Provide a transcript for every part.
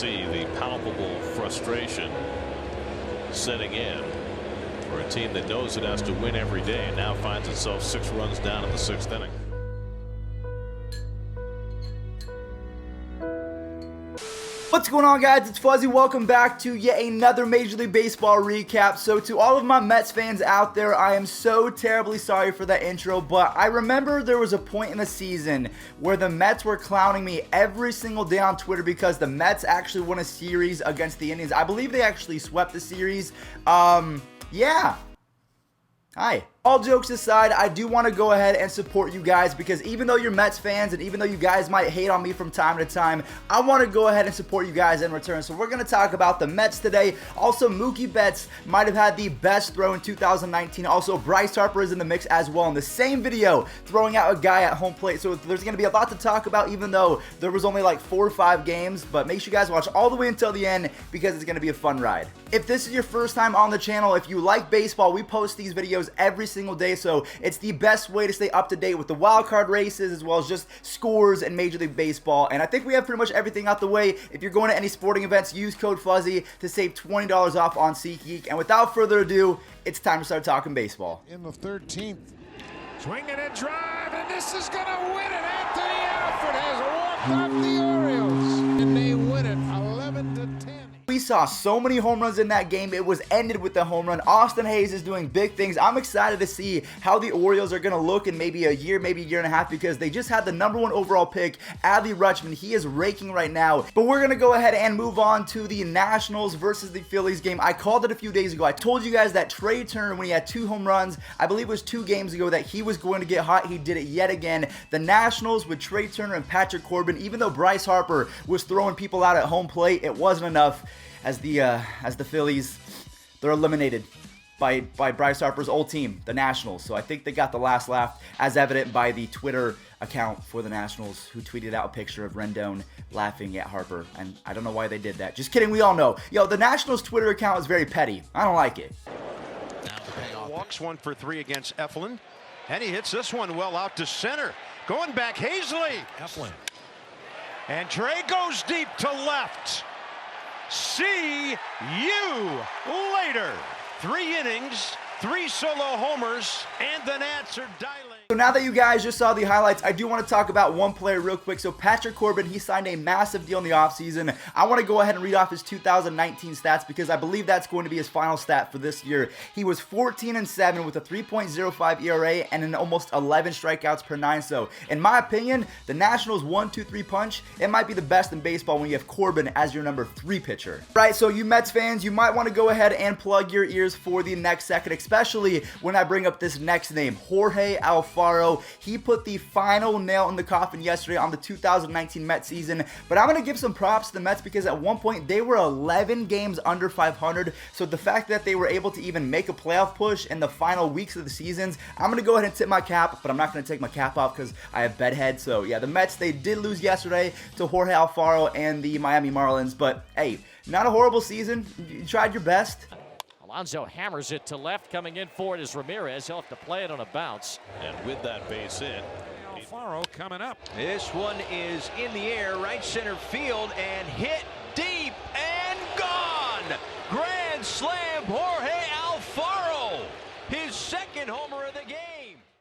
see the palpable frustration setting in for a team that knows it has to win every day and now finds itself 6 runs down in the 6th inning. What's going on, guys? It's Fuzzy. Welcome back to yet another Major League Baseball recap. So to all of my Mets fans out there, I am so terribly sorry for that intro, but I remember there was a point in the season where the Mets were clowning me every single day on Twitter because the Mets actually won a series against the Indians. I believe they actually swept the series. Yeah. Hi. All jokes aside, I do want to go ahead and support you guys because even though you're Mets fans and even though you guys might hate on me from time to time, I want to go ahead and support you guys in return. So we're going to talk about the Mets today. Also, Mookie Betts might have had the best throw in 2019. Also, Bryce Harper is in the mix as well in the same video, throwing out a guy at home plate. So there's going to be a lot to talk about even though there was only like 4 or 5 games. But make sure you guys watch all the way until the end because it's going to be a fun ride. If this is your first time on the channel, if you like baseball, we post these videos every single day, so it's the best way to stay up to date with the wild card races as well as just scores in Major League Baseball. And I think we have pretty much everything out the way. If you're going to any sporting events, use code Fuzzy to save $20 off on SeatGeek. And without further ado, it's time to start talking baseball. In the 13th, swinging a drive, and this is going to win it. Anthony Alford has walked off the Orioles, and they win it 11-10. We saw so many home runs in that game. It was ended with the home run. Austin Hayes is doing big things. I'm excited to see how the Orioles are going to look in maybe a year, maybe a year and a half, because they just had the #1 overall pick, Adley Rutschman. He is raking right now. But we're going to go ahead and move on to the Nationals versus the Phillies game. I called it a few days ago. I told you guys that Trey Turner, when he had 2 home runs, I believe it was 2 games ago, that he was going to get hot. He did it yet again. The Nationals with Trey Turner and Patrick Corbin, even though Bryce Harper was throwing people out at home plate, it wasn't enough. As the Phillies, they're eliminated by Bryce Harper's old team, the Nationals. So I think they got the last laugh, as evident by the Twitter account for the Nationals, who tweeted out a picture of Rendon laughing at Harper. And I don't know why they did that. Just kidding, we all know. Yo, the Nationals Twitter account is very petty. I don't like it. Walks 1 for 3 against Eflin, and he hits this one well out to center. Going back, Hazley. Eflin. And Trey goes deep to left. See you later. 3 innings, 3 solo homers, and the Nats are dialing. So now that you guys just saw the highlights, I do want to talk about one player real quick. So Patrick Corbin, he signed a massive deal in the offseason. I want to go ahead and read off his 2019 stats because I believe that's going to be his final stat for this year. He was 14-7 with a 3.05 ERA and an almost 11 strikeouts per 9. So in my opinion, the Nationals 1-2-3 punch, it might be the best in baseball when you have Corbin as your number 3 pitcher. Right, so you Mets fans, you might want to go ahead and plug your ears for the next second, especially when I bring up this next name, Jorge Alfaro. He put the final nail in the coffin yesterday on the 2019 Mets season, but I'm going to give some props to the Mets because at one point they were 11 games under 500, so the fact that they were able to even make a playoff push in the final weeks of the seasons, I'm going to go ahead and tip my cap, but I'm not going to take my cap off because I have bedhead. So yeah, the Mets, they did lose yesterday to Jorge Alfaro and the Miami Marlins, but hey, not a horrible season. You tried your best. Alonso hammers it to left. Coming in for it is Ramirez. He'll have to play it on a bounce. And with that base hit, Alfaro coming up. This one is in the air, right center field, and hit deep and gone. Grand slam, Jorge Alfaro. His 2nd homer of the game.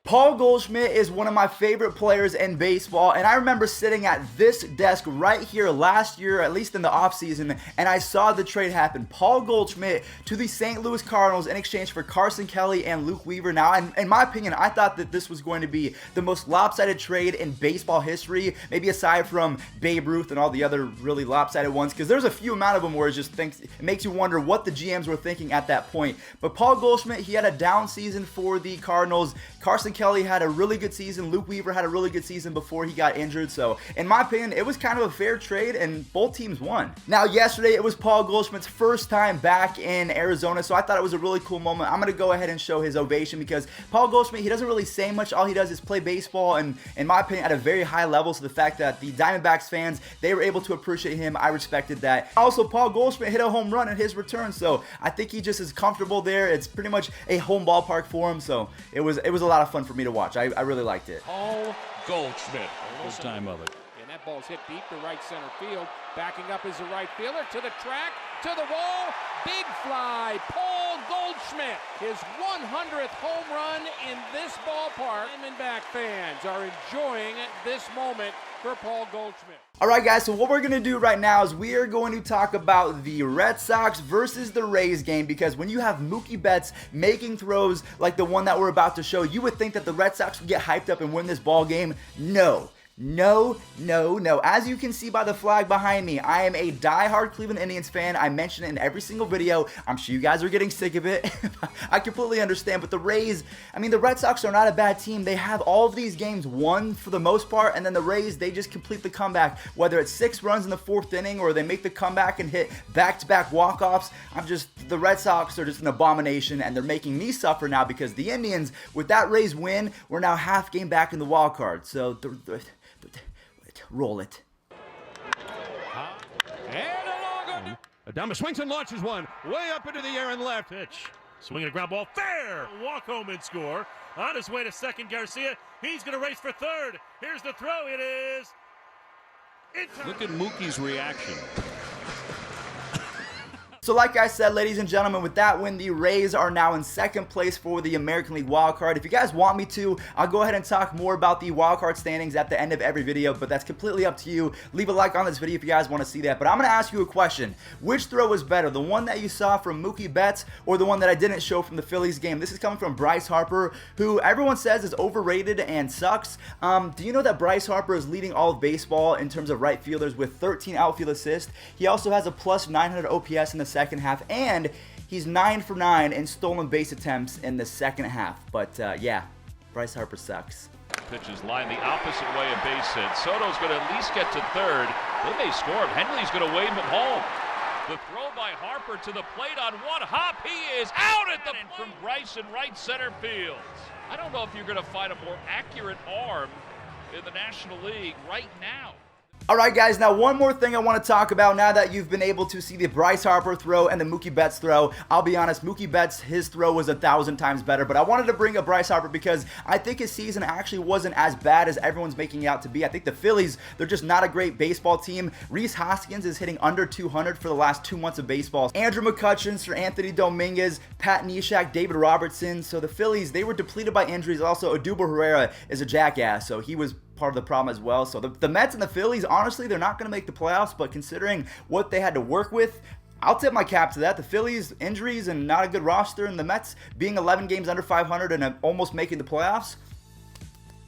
Paul Goldschmidt is one of my favorite players in baseball, and I remember sitting at this desk right here last year, at least in the offseason, and I saw the trade happen. Paul Goldschmidt to the St. Louis Cardinals in exchange for Carson Kelly and Luke Weaver. Now, in my opinion, I thought that this was going to be the most lopsided trade in baseball history, maybe aside from Babe Ruth and all the other really lopsided ones, because there's a few amount of them where it makes you wonder what the GMs were thinking at that point. But Paul Goldschmidt, he had a down season for the Cardinals. Carson Kelly had a really good season. Luke Weaver had a really good season before he got injured. So, in my opinion, it was kind of a fair trade, and both teams won. Now, yesterday, it was Paul Goldschmidt's first time back in Arizona, so I thought it was a really cool moment. I'm going to go ahead and show his ovation because Paul Goldschmidt, he doesn't really say much. All he does is play baseball, and in my opinion, at a very high level. So, the fact that the Diamondbacks fans, they were able to appreciate him, I respected that. Also, Paul Goldschmidt hit a home run in his return, so I think he just is comfortable there. It's pretty much a home ballpark for him, so it was a lot of fun for me to watch. I really liked it. Paul Goldschmidt, first time of it. And that ball's hit deep to right center field. Backing up is the right fielder to the track, to the wall. Big fly, Paul Goldschmidt. His 100th home run in this ballpark. Diamondback fans are enjoying this moment for Paul Goldschmidt. Alright guys, so what we're going to do right now is we are going to talk about the Red Sox versus the Rays game, because when you have Mookie Betts making throws like the one that we're about to show, you would think that the Red Sox would get hyped up and win this ball game. No. No, no, no. As you can see by the flag behind me, I am a diehard Cleveland Indians fan. I mention it in every single video. I'm sure you guys are getting sick of it. I completely understand, but the Rays, I mean, the Red Sox are not a bad team. They have all of these games won for the most part, and then the Rays, they just complete the comeback. Whether it's 6 runs in the 4th inning or they make the comeback and hit back-to-back walk-offs, the Red Sox are just an abomination, and they're making me suffer now because the Indians, with that Rays win, we're now half game back in the wild card. So, roll it. And Adama swings and launches one way up into the air and left. Pitch. Swinging a ground ball. Fair. Walk home and score. On his way to second, Garcia. He's going to race for third. Here's the throw. It is. Look at Mookie's reaction. So like I said, ladies and gentlemen, with that win, the Rays are now in 2nd place for the American League wildcard. If you guys want me to, I'll go ahead and talk more about the wildcard standings at the end of every video, but that's completely up to you. Leave a like on this video if you guys want to see that. But I'm going to ask you a question. Which throw was better, the one that you saw from Mookie Betts or the one that I didn't show from the Phillies game? This is coming from Bryce Harper, who everyone says is overrated and sucks. Do you know that Bryce Harper is leading all of baseball in terms of right fielders with 13 outfield assists? He also has a plus 900 OPS in the second half, and he's 9 for 9 in stolen base attempts in the second half. But yeah, Bryce Harper sucks. Pitches line the opposite way of base hit. Soto's going to at least get to third. They may score. Henley's going to wave him home. The throw by Harper to the plate on one hop. He is out at the plate from Bryce in right center field. I don't know if you're going to find a more accurate arm in the National League right now. Alright guys, now one more thing I want to talk about now that you've been able to see the Bryce Harper throw and the Mookie Betts throw. I'll be honest, Mookie Betts, his throw was 1,000 times better, but I wanted to bring up Bryce Harper because I think his season actually wasn't as bad as everyone's making it out to be. I think the Phillies, they're just not a great baseball team. Rhys Hoskins is hitting under 200 for the last 2 months of baseball. Andrew McCutchen, Sir Anthony Dominguez, Pat Neshek, David Robertson. So the Phillies, they were depleted by injuries. Also, Odubel Herrera is a jackass, so he was part of the problem as well. So the Mets and the Phillies, honestly, they're not going to make the playoffs, but considering what they had to work with, I'll tip my cap to that. The Phillies, injuries and not a good roster, and the Mets being 11 games under 500 and almost making the playoffs,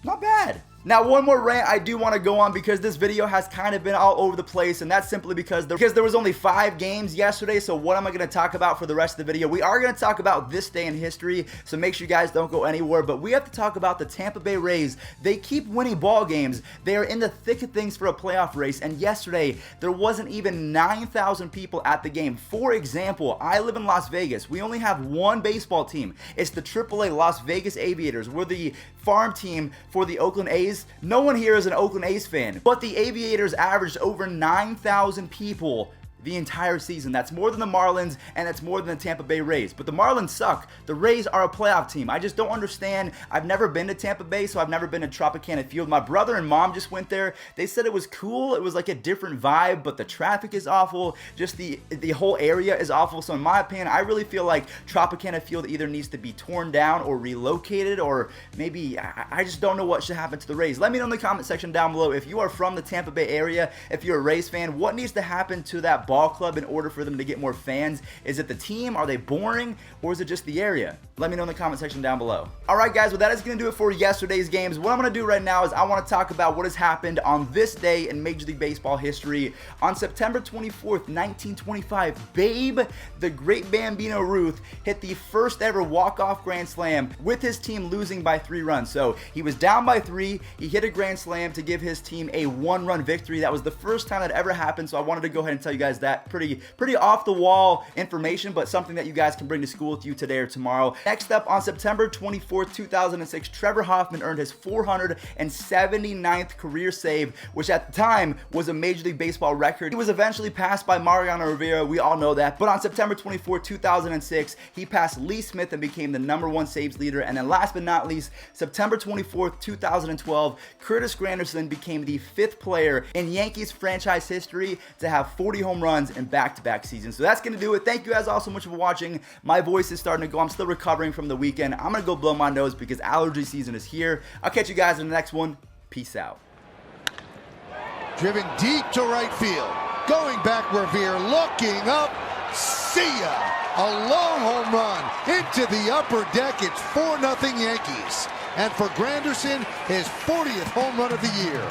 not bad. Now, one more rant I do want to go on because this video has kind of been all over the place, and that's simply because there was only 5 games yesterday. So what am I going to talk about for the rest of the video? We are going to talk about this day in history, so make sure you guys don't go anywhere. But we have to talk about the Tampa Bay Rays. They keep winning ball games. They are in the thick of things for a playoff race, and yesterday there wasn't even 9,000 people at the game. For example, I live in Las Vegas. We only have one baseball team. It's the AAA Las Vegas Aviators. We're the farm team for the Oakland A's. No one here is an Oakland A's fan, but the Aviators averaged over 9,000 people the entire season. That's more than the Marlins, and that's more than the Tampa Bay Rays. But the Marlins suck. The Rays are a playoff team. I just don't understand. I've never been to Tampa Bay, so I've never been to Tropicana Field. My brother and mom just went there. They said it was cool. It was like a different vibe, but the traffic is awful. Just the whole area is awful. So in my opinion, I really feel like Tropicana Field either needs to be torn down or relocated, or maybe I just don't know what should happen to the Rays. Let me know in the comment section down below if you are from the Tampa Bay area, if you're a Rays fan, what needs to happen to that ball club in order for them to get more fans? Is it the team? Are they boring? Or is it just the area? Let me know in the comment section down below. Alright guys, well that is going to do it for yesterday's games. What I'm going to do right now is I want to talk about what has happened on this day in Major League Baseball history. On September 24th, 1925, Babe, the Great Bambino Ruth, hit the first ever walk-off grand slam with his team losing by 3 runs. So he was down by 3, he hit a grand slam to give his team a 1-run victory. That was the first time that ever happened, so I wanted to go ahead and tell you guys that pretty off the wall information, but something that you guys can bring to school with you today or tomorrow. Next up, on September 24th, 2006, Trevor Hoffman earned his 479th career save, which at the time was a Major League Baseball record. He was eventually passed by Mariano Rivera, we all know that, but on September 24, 2006, he passed Lee Smith and became the #1 saves leader. And then last but not least, September 24th, 2012, Curtis Granderson became the 5th player in Yankees franchise history to have 40 home runs in back-to-back seasons. So that's going to do it. Thank you guys all so much for watching. My voice is starting to go. I'm still recovering from the weekend. I'm going to go blow my nose because allergy season is here. I'll catch you guys in the next one. Peace out. Driven deep to right field. Going back, Revere looking up. See ya! A lone home run into the upper deck. It's 4-0 Yankees. And for Granderson, his 40th home run of the year.